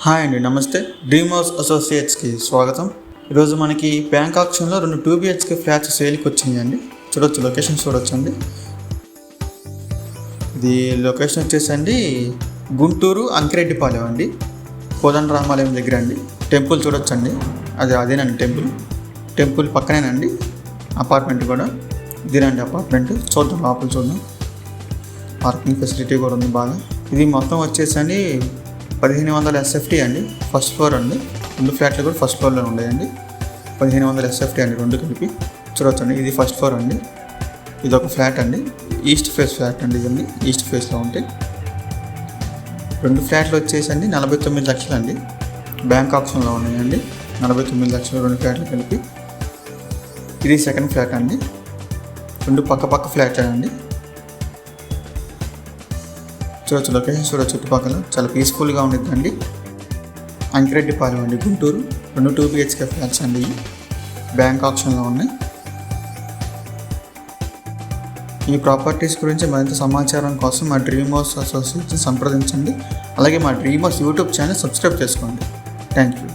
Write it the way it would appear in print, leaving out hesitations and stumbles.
Hi అండి, నమస్తే. Dream house అసోసియేట్స్కి స్వాగతం. ఈరోజు మనకి బ్యాంక్ ఆక్షన్లో 2 2BHK ఫ్లాట్స్ సేల్కి వచ్చినాయండి. చూడొచ్చు, లొకేషన్ చూడొచ్చండి. ఇది లొకేషన్ వచ్చేసండి గుంటూరు అంకిరెడ్డిపాలెం అండి, కోదండరామాలయం దగ్గర అండి. టెంపుల్ చూడొచ్చండి, అదేనండి టెంపుల్ పక్కనేనండి. అపార్ట్మెంట్ కూడా ఇదేనండి అపార్ట్మెంట్. చూద్దాం, లోపల చూద్దాం. పార్కింగ్ ఫెసిలిటీ కూడా ఉంది బాగా. ఇది మొత్తం వచ్చేసండి 1500 SFT అండి. ఫస్ట్ ఫ్లోర్ అండి. 2 ఫ్లాట్లు కూడా ఫస్ట్ ఫ్లోర్లో ఉన్నాయండి. 1500 SFT అండి, 2 కలిపి. చూడొచ్చండి, ఇది ఫస్ట్ ఫ్లోర్ అండి. ఇది ఒక ఫ్లాట్ అండి, ఈస్ట్ ఫేస్ ఫ్లాట్ అండి. ఇదండి ఈస్ట్ ఫేస్లో ఉంటాయి. 2 ఫ్లాట్లు వచ్చేసండి 49 లక్షలు అండి. బ్యాంక్ ఆప్షన్లో ఉన్నాయండి. 49 లక్షలు 2 ఫ్లాట్లు కలిపి. ఇది సెకండ్ ఫ్లాట్ అండి. 2 పక్క ఫ్లాట్లే అండి. చూడొచ్చు, లొకేషన్ చూడొచ్చు. చుట్టుపక్కల చాలా పీస్ఫుల్గా ఉండిద్దండి. అంకిరెడ్డిపాలెం అండి, గుంటూరు. 2 2BHK ఫ్లాట్స్ అండి, బ్యాంక్ ఆప్షన్లో ఉన్నాయి. ఈ ప్రాపర్టీస్ గురించి మరింత సమాచారం కోసం మా డ్రీమ్ హౌస్ అసోసియేట్స్ని సంప్రదించండి. అలాగే మా dream house YouTube channel subscribe చేసుకోండి. Thank you.